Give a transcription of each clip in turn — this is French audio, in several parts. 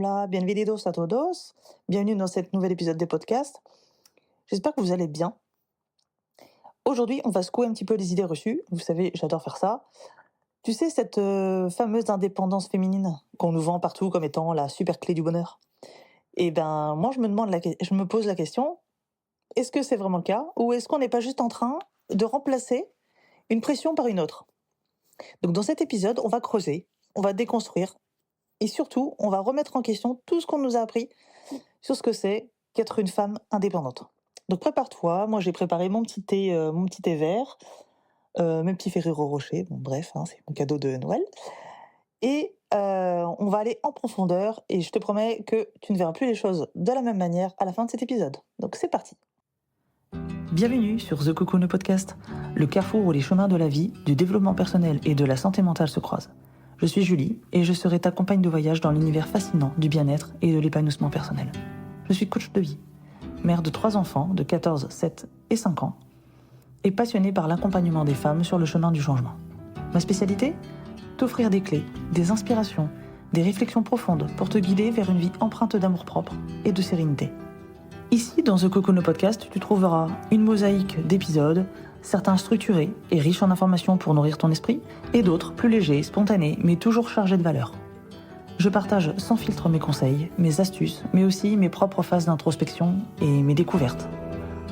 Hola, bienvenidos a todos. Bienvenue dans cet nouvel épisode des podcasts. J'espère que vous allez bien. Aujourd'hui, on va secouer un petit peu les idées reçues. Vous savez, j'adore faire ça. Tu sais, cette fameuse indépendance féminine qu'on nous vend partout comme étant la super clé du bonheur. Eh ben, moi, je me pose la question, est-ce que c'est vraiment le cas? Ou est-ce qu'on n'est pas juste en train de remplacer une pression par une autre? Donc, dans cet épisode, on va creuser, on va déconstruire et surtout, on va remettre en question tout ce qu'on nous a appris sur ce que c'est qu'être une femme indépendante. Donc prépare-toi, moi j'ai préparé mon petit thé vert, mes petits Ferrero Rocher, bon bref, hein, c'est mon cadeau de Noël. Et on va aller en profondeur et je te promets que tu ne verras plus les choses de la même manière à la fin de cet épisode. Donc c'est parti. Bienvenue sur The Cocoon Podcast, le carrefour où les chemins de la vie, du développement personnel et de la santé mentale se croisent. Je suis Julie et je serai ta compagne de voyage dans l'univers fascinant du bien-être et de l'épanouissement personnel. Je suis coach de vie, mère de 3 enfants de 14, 7 et 5 ans, et passionnée par l'accompagnement des femmes sur le chemin du changement. Ma spécialité ? T'offrir des clés, des inspirations, des réflexions profondes pour te guider vers une vie empreinte d'amour-propre et de sérénité. Ici, dans The Cocoon Podcast, tu trouveras une mosaïque d'épisodes, certains structurés et riches en informations pour nourrir ton esprit, et d'autres plus légers, spontanés, mais toujours chargés de valeur. Je partage sans filtre mes conseils, mes astuces, mais aussi mes propres phases d'introspection et mes découvertes.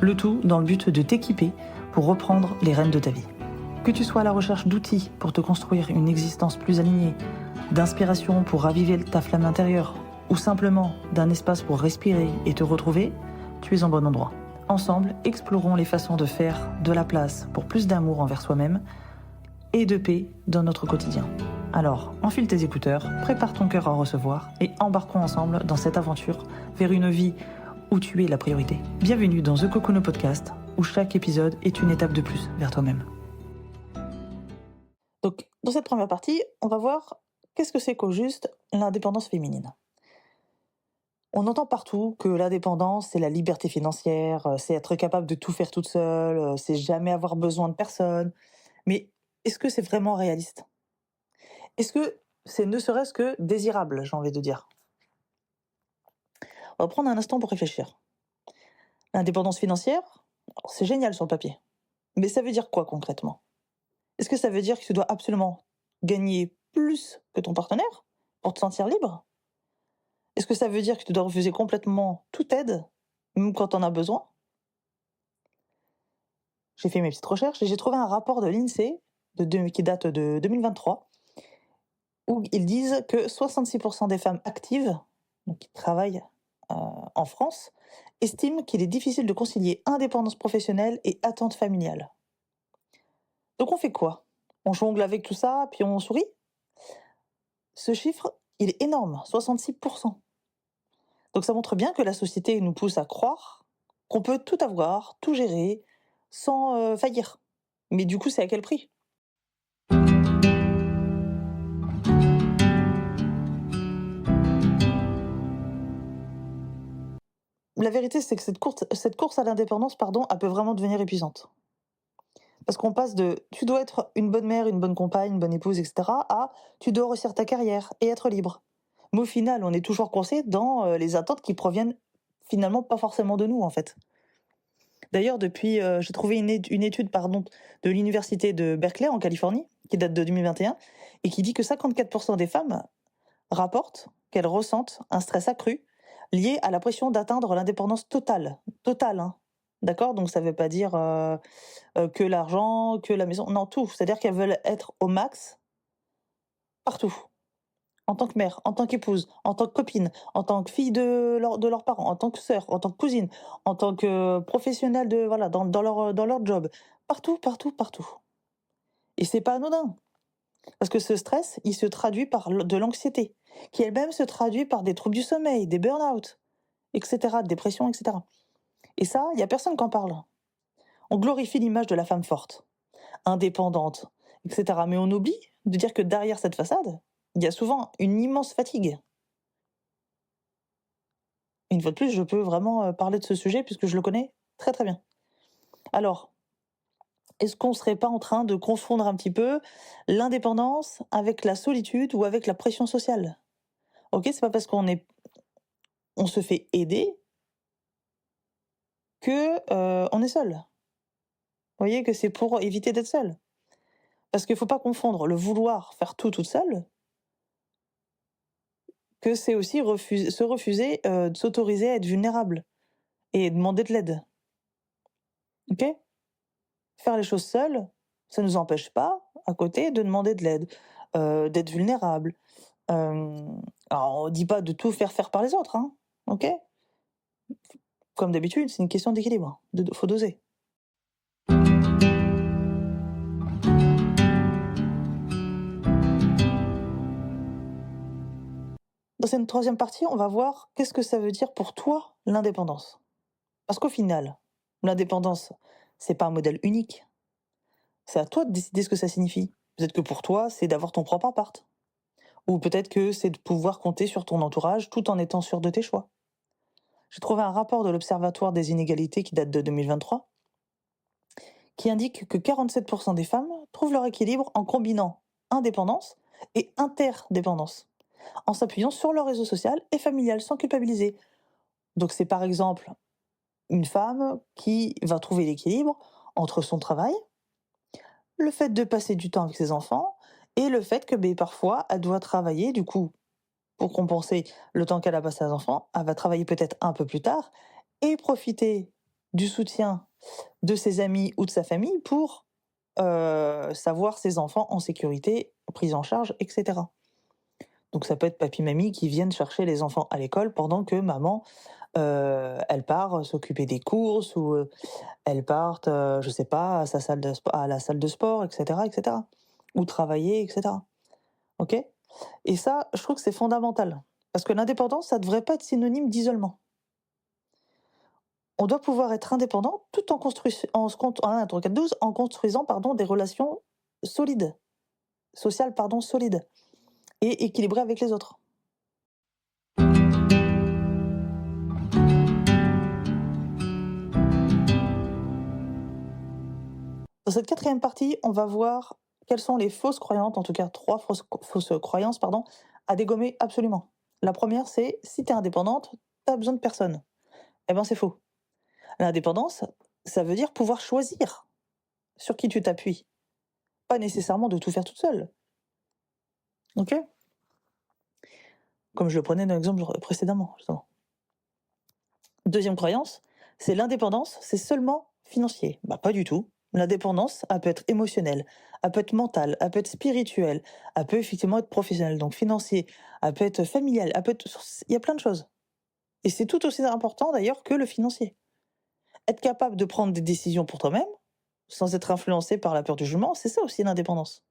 Le tout dans le but de t'équiper pour reprendre les rênes de ta vie. Que tu sois à la recherche d'outils pour te construire une existence plus alignée, d'inspiration pour raviver ta flamme intérieure, ou simplement d'un espace pour respirer et te retrouver, tu es en bon endroit. Ensemble, explorons les façons de faire de la place pour plus d'amour envers soi-même et de paix dans notre quotidien. Alors, enfile tes écouteurs, prépare ton cœur à recevoir et embarquons ensemble dans cette aventure vers une vie où tu es la priorité. Bienvenue dans The Cocoon Podcast, où chaque épisode est une étape de plus vers toi-même. Donc, dans cette première partie, on va voir qu'est-ce que c'est qu'au juste l'indépendance féminine. On entend partout que l'indépendance, c'est la liberté financière, c'est être capable de tout faire toute seule, c'est jamais avoir besoin de personne. Mais est-ce que c'est vraiment réaliste? Est-ce que c'est ne serait-ce que désirable, j'ai envie de dire? On va prendre un instant pour réfléchir. L'indépendance financière, alors, c'est génial sur le papier. Mais ça veut dire quoi concrètement? Est-ce que ça veut dire que tu dois absolument gagner plus que ton partenaire pour te sentir libre? Est-ce que ça veut dire que tu dois refuser complètement toute aide, même quand on a besoin? J'ai fait mes petites recherches et j'ai trouvé un rapport de l'INSEE qui date de 2023 où ils disent que 66% des femmes actives, donc qui travaillent en France, estiment qu'il est difficile de concilier indépendance professionnelle et attente familiale. Donc on fait quoi? On jongle avec tout ça, puis on sourit? Ce chiffre, il est énorme, 66%. Donc ça montre bien que la société nous pousse à croire qu'on peut tout avoir, tout gérer, sans faillir. Mais du coup, c'est à quel prix? La vérité, c'est que cette course à l'indépendance, pardon, elle peut vraiment devenir épuisante. Parce qu'on passe de tu dois être une bonne mère, une bonne compagne, une bonne épouse, etc. à tu dois réussir ta carrière et être libre. Mais au final, on est toujours coincé dans les attentes qui proviennent finalement pas forcément de nous, en fait. D'ailleurs, j'ai trouvé une étude pardon, de l'université de Berkeley en Californie, qui date de 2021, et qui dit que 54% des femmes rapportent qu'elles ressentent un stress accru lié à la pression d'atteindre l'indépendance totale. Totale, hein. D'accord? Donc ça ne veut pas dire que l'argent, que la maison, non, tout. C'est-à-dire qu'elles veulent être au max partout. En tant que mère, en tant qu'épouse, en tant que copine, en tant que fille de leurs parents, en tant que sœur, en tant que cousine, en tant que professionnelle voilà, dans leur job. Partout, partout, partout. Et c'est pas anodin. Parce que ce stress, il se traduit par de l'anxiété, qui elle-même se traduit par des troubles du sommeil, des burn-out, etc., dépression, etc. Et ça, il y a personne qui en parle. On glorifie l'image de la femme forte, indépendante, etc. Mais on oublie de dire que derrière cette façade, il y a souvent une immense fatigue. Une fois de plus, je peux vraiment parler de ce sujet puisque je le connais très très bien. Alors, est-ce qu'on ne serait pas en train de confondre un petit peu l'indépendance avec la solitude ou avec la pression sociale? Ok, c'est pas parce qu'on est on se fait aider que, on est seul. Vous voyez que c'est pour éviter d'être seul. Parce qu'il faut pas confondre le vouloir faire tout toute seule, que c'est aussi se refuser, de s'autoriser à être vulnérable et demander de l'aide. OK? Faire les choses seul, ça ne nous empêche pas, à côté, de demander de l'aide, d'être vulnérable. Alors on dit pas de tout faire par les autres, hein, OK? Comme d'habitude, c'est une question d'équilibre, faut doser. Dans cette troisième partie, on va voir qu'est-ce que ça veut dire pour toi l'indépendance. Parce qu'au final, l'indépendance, c'est pas un modèle unique. C'est à toi de décider ce que ça signifie. Peut-être que pour toi, c'est d'avoir ton propre appart. Ou peut-être que c'est de pouvoir compter sur ton entourage tout en étant sûr de tes choix. J'ai trouvé un rapport de l'Observatoire des inégalités qui date de 2023 qui indique que 47% des femmes trouvent leur équilibre en combinant indépendance et interdépendance, en s'appuyant sur leur réseau social et familial sans culpabiliser. Donc c'est par exemple une femme qui va trouver l'équilibre entre son travail, le fait de passer du temps avec ses enfants et le fait que parfois elle doit travailler du coup pour compenser le temps qu'elle a passé à ses enfants, elle va travailler peut-être un peu plus tard et profiter du soutien de ses amis ou de sa famille pour savoir ses enfants en sécurité, pris en charge, etc. Donc ça peut être papy-mamie qui viennent chercher les enfants à l'école pendant que maman, elle part s'occuper des courses ou elle part, je sais pas, à la salle de sport, etc., etc. Ou travailler, etc. OK? Et ça, je trouve que c'est fondamental. Parce que l'indépendance, ça devrait pas être synonyme d'isolement. On doit pouvoir être indépendant tout en en construisant, pardon, des relations solides, sociales, pardon, solides et équilibrées avec les autres. Dans cette quatrième partie, on va voir quelles sont les fausses croyances, en tout cas 3 fausses croyances, pardon, à dégommer absolument. La première, c'est: si tu es indépendante, tu as besoin de personne. Eh ben, c'est faux. L'indépendance, ça veut dire pouvoir choisir sur qui tu t'appuies, pas nécessairement de tout faire toute seule. OK? Comme je le prenais dans l'exemple précédemment, justement. Deuxième croyance, c'est l'indépendance, c'est seulement financier. Bah, pas du tout. L'indépendance, elle peut être émotionnelle, elle peut être mentale, elle peut être spirituelle, elle peut effectivement être professionnelle, donc financier, elle peut être familiale, elle peut être... Il y a plein de choses. Et c'est tout aussi important d'ailleurs que le financier. Être capable de prendre des décisions pour toi-même, sans être influencé par la peur du jugement, c'est ça aussi l'indépendance.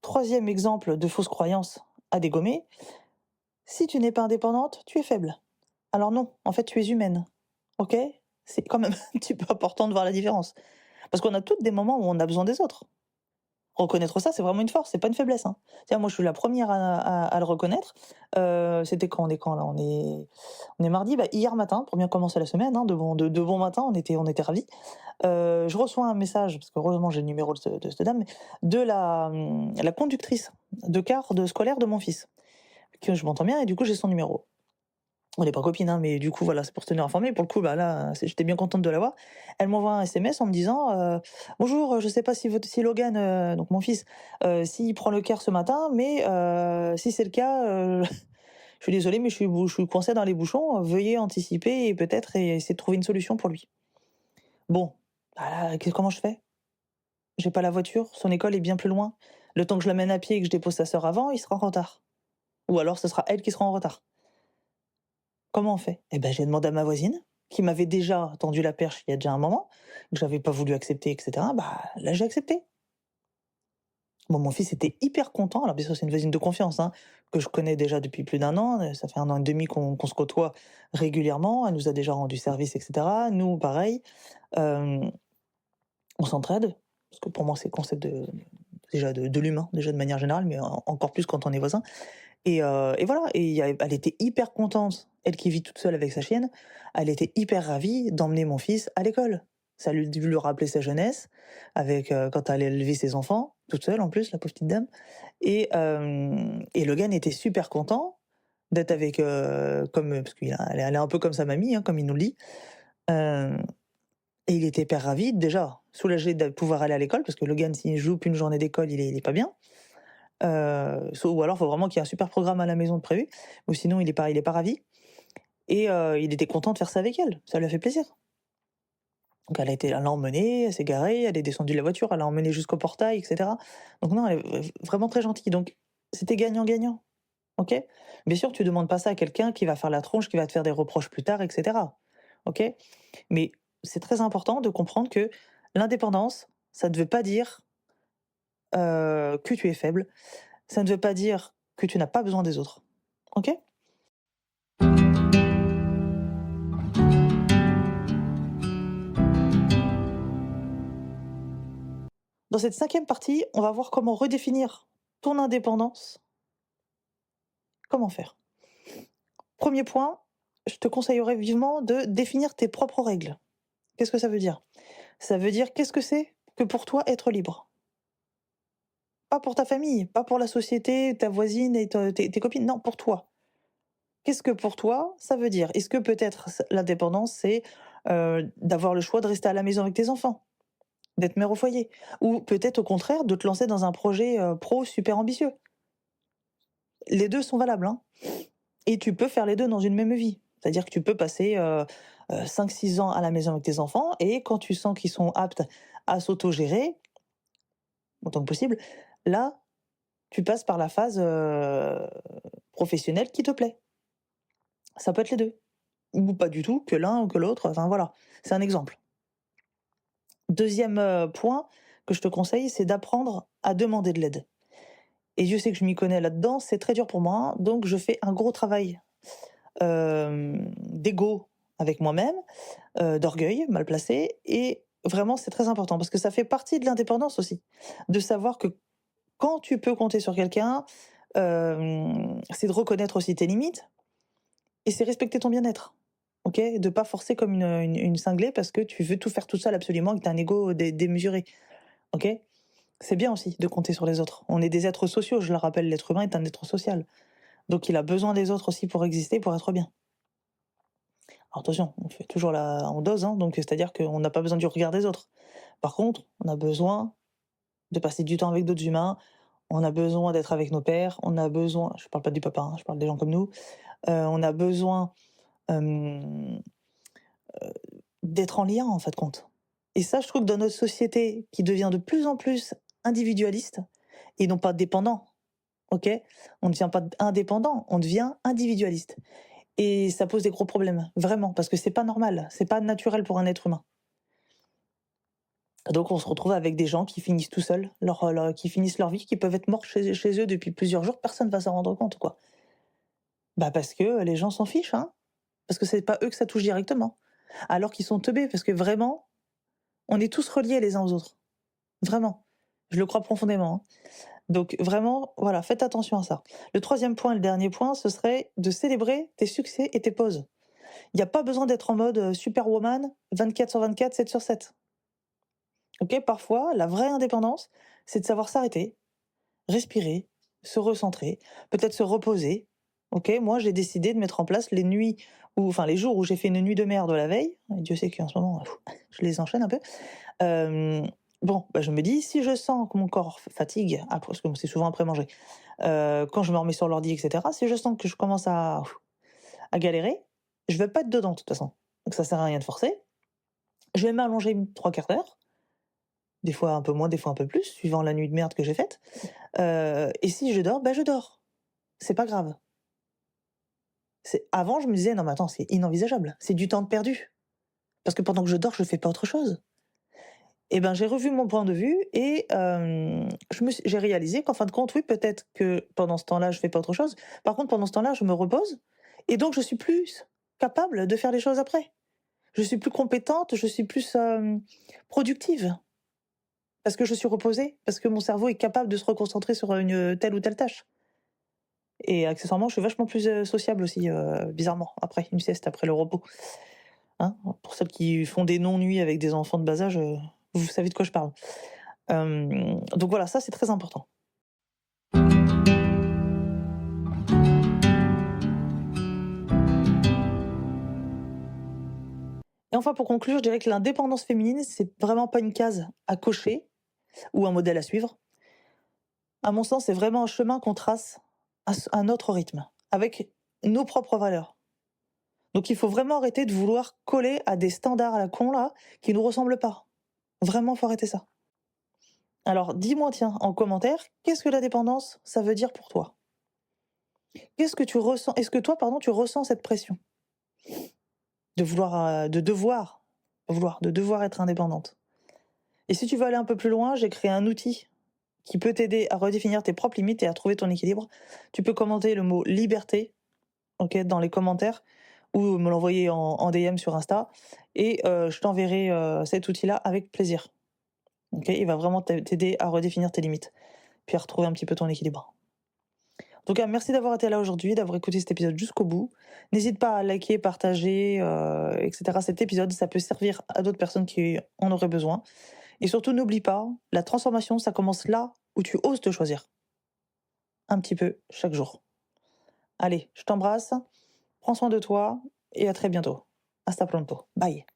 Troisième exemple de fausse croyance à dégommer, si tu n'es pas indépendante, tu es faible. Alors non, en fait, tu es humaine. OK? C'est quand même un petit peu important de voir la différence. Parce qu'on a toutes des moments où on a besoin des autres. Reconnaître ça, c'est vraiment une force, c'est pas une faiblesse, hein. Tiens, moi, je suis la première à le reconnaître. C'était quand? On est quand là? On est mardi, bah, hier matin, pour bien commencer la semaine, hein, de bon matin, on était ravis. Je reçois un message, parce qu'heureusement j'ai le numéro de cette dame, de la conductrice de car scolaire de mon fils, que je m'entends bien et du coup j'ai son numéro. On n'est pas copines, hein, mais du coup, voilà, c'est pour se tenir informé. Pour le coup, bah, là, j'étais bien contente de l'avoir. Elle m'envoie un SMS en me disant, «Bonjour, je sais pas si Logan, donc mon fils, s'il prend le car ce matin, mais si c'est le cas, je suis désolée, mais je suis coincée dans les bouchons. Veuillez anticiper et peut-être essayer de trouver une solution pour lui». Bon, bah, là, comment je fais? J'ai pas la voiture, son école est bien plus loin. Le temps que je l'amène à pied et que je dépose sa sœur avant, il sera en retard. Ou alors ce sera elle qui sera en retard. Comment on fait? Eh ben, j'ai demandé à ma voisine, qui m'avait déjà tendu la perche il y a déjà un moment, que j'avais pas voulu accepter, et cetera. Bah, là, j'ai accepté. Bon, mon fils était hyper content. Alors, bien sûr, c'est une voisine de confiance, hein, que je connais déjà depuis plus d'un an. Ça fait 1 an et demi qu'on se côtoie régulièrement. Elle nous a déjà rendu service, et cetera. Nous, pareil. Hem, on s'entraide, parce que pour moi, c'est le concept déjà de l'humain, déjà de manière générale, mais encore plus quand on est voisins. Et voilà, elle était hyper contente, elle qui vit toute seule avec sa chienne, elle était hyper ravie d'emmener mon fils à l'école. Ça lui rappeler sa jeunesse avec, quand elle élevait ses enfants, toute seule en plus, la pauvre petite dame et Logan était super content d'être avec, parce elle est un peu comme sa mamie, hein, comme il nous le dit. Heu et il était hyper ravi, déjà, soulagé de pouvoir aller à l'école parce que Logan, s'il joue une journée d'école, il est pas bien. Ou alors, il faut vraiment qu'il y ait un super programme à la maison de prévu, ou sinon il est pas ravi et il était content de faire ça avec elle, ça lui a fait plaisir. Donc elle l'a emmené, elle s'est garée, elle est descendue de la voiture, elle l'a emmené jusqu'au portail et cetera. Donc non, elle est vraiment très gentille, donc c'était gagnant-gagnant, OK? Bien sûr, tu demandes pas ça à quelqu'un qui va faire la tronche, qui va te faire des reproches plus tard et cetera, OK? Mais c'est très important de comprendre que l'indépendance, ça ne veut pas dire, que tu es faible, ça ne veut pas dire que tu n'as pas besoin des autres, OK? Dans cette cinquième partie, on va voir comment redéfinir ton indépendance. Comment faire? Premier point, je te conseillerais vivement de définir tes propres règles. Qu'est-ce que ça veut dire? Ça veut dire qu'est-ce que c'est que pour toi être libre? Pas pour ta famille, pas pour la société, ta voisine et tes copines, non, pour toi. Qu'est-ce que pour toi ça veut dire? Est-ce que peut-être l'indépendance, c'est, d'avoir le choix de rester à la maison avec tes enfants, d'être mère au foyer? Ou peut-être au contraire de te lancer dans un projet, pro super ambitieux? Les 2 sont valables, hein, et tu peux faire les 2 dans une même vie. C'est-à-dire que tu peux passer, 5-6 ans à la maison avec tes enfants et quand tu sens qu'ils sont aptes à s'autogérer, autant que possible, là, tu passes par la phase, professionnelle qui te plaît. Ça peut être les 2 ou pas du tout, que l'un ou que l'autre, enfin voilà, c'est un exemple. Deuxième point que je te conseille, c'est d'apprendre à demander de l'aide et Dieu sait que je m'y connais là-dedans, c'est très dur pour moi, donc je fais un gros travail, d'ego avec moi-même, d'orgueil mal placé et vraiment c'est très important parce que ça fait partie de l'indépendance aussi. De savoir que quand tu peux compter sur quelqu'un, c'est de reconnaître aussi tes limites et c'est respecter ton bien-être. OK? De pas forcer comme une cinglée parce que tu veux tout faire tout seul absolument et que tu as un ego démesuré. OK? C'est bien aussi de compter sur les autres. On est des êtres sociaux, je le rappelle, l'être humain est un être social. Donc il a besoin des autres aussi pour exister, pour être bien. Alors attention, on fait toujours on dose, hein, donc c'est-à-dire qu'on n'a pas besoin du regard des autres. Par contre, on a besoin de passer du temps avec d'autres humains, on a besoin d'être avec nos pères, on a besoin je parle pas du papa, hein, je parle des gens comme nous, on a besoin, hem, d'être en lien, en fin de compte. Et ça, je trouve que dans notre société qui devient de plus en plus individualiste et non pas dépendant, OK? On ne devient pas indépendant, on devient individualiste et ça pose des gros problèmes, vraiment, parce que c'est pas normal, c'est pas naturel pour un être humain. Donc on se retrouve avec des gens qui finissent tout seuls, qui finissent leur vie, qui peuvent être morts chez eux depuis plusieurs jours, personne va s'en rendre compte, quoi. Bah, parce que les gens s'en fichent, hein, parce que c'est pas eux que ça touche directement. Alors qu'ils sont teubés, parce que vraiment, on est tous reliés les uns aux autres. Vraiment. Je le crois profondément, hein. Donc vraiment, voilà, faites attention à ça. Le troisième point et le dernier point, ce serait de célébrer tes succès et tes pauses. Il y a pas besoin d'être en mode, superwoman 24/24, 7/7. OK? Parfois, la vraie indépendance, c'est de savoir s'arrêter, respirer, se recentrer, peut-être se reposer. OK? Moi, j'ai décidé de mettre en place les nuits les jours où j'ai fait une nuit de merde la veille, et Dieu sait qu'en ce moment, je les enchaîne un peu. Bon, bah, je me dis: «Si je sens que mon corps fatigue», après parce que c'est souvent après manger, quand je me remets sur l'ordi et cetera, si je sens que je commence à galérer, je vais pas être dedans de toute façon. Donc ça sert à rien de forcer. Je vais m'allonger 3/4 d'heure, des fois un peu moins, des fois un peu plus, suivant la nuit de merde que j'ai faite, et si je dors, bah, je dors. C'est pas grave. Avant, je me disais: «Non mais attends, c'est inenvisageable, c'est du temps de perdu, parce que pendant que je dors, je fais pas autre chose». Et ben, j'ai revu mon point de vue et j'ai réalisé qu'en fin de compte, oui, peut-être que pendant ce temps-là, je fais pas autre chose. Par contre, pendant ce temps-là, je me repose et donc je suis plus capable de faire les choses après. Je suis plus compétente, je suis plus, productive parce que je suis reposée, parce que mon cerveau est capable de se reconcentrer sur, une telle ou telle tâche et accessoirement, je suis vachement plus, sociable aussi, bizarrement, après une sieste, après le repos, hein. Pour celles qui font des non-nuits avec des enfants de bas âge, vous savez de quoi je parle. Donc voilà, ça c'est très important. Et enfin, pour conclure, je dirais que l'indépendance féminine, c'est vraiment pas une case à cocher ou un modèle à suivre. À mon sens, c'est vraiment un chemin qu'on trace à notre rythme, avec nos propres valeurs. Donc il faut vraiment arrêter de vouloir coller à des standards à la con, là, qui nous ressemblent pas. Vraiment, faut arrêter ça. Alors, dis-moi, tiens, en commentaire, qu'est-ce que la dépendance, ça veut dire pour toi? Qu'est-ce que tu ressens? Est-ce que toi, pardon, tu ressens cette pression de vouloir, de devoir être indépendante? Et si tu veux aller un peu plus loin, j'ai créé un outil qui peut t'aider à redéfinir tes propres limites et à trouver ton équilibre. Tu peux commenter le mot liberté, ok, dans les commentaires, ou me l'envoyer en DM sur Insta, et je t'enverrai cet outil-là avec plaisir. Ok, il va vraiment t'aider à redéfinir tes limites, puis à retrouver un petit peu ton équilibre. En tout cas, merci d'avoir été là aujourd'hui, d'avoir écouté cet épisode jusqu'au bout. N'hésite pas à liker, partager, etc. cet épisode, ça peut servir à d'autres personnes qui en auraient besoin. Et surtout, n'oublie pas, la transformation, ça commence là où tu oses te choisir. Un petit peu chaque jour. Allez, je t'embrasse, prends soin de toi et à très bientôt. Hasta pronto. Bye.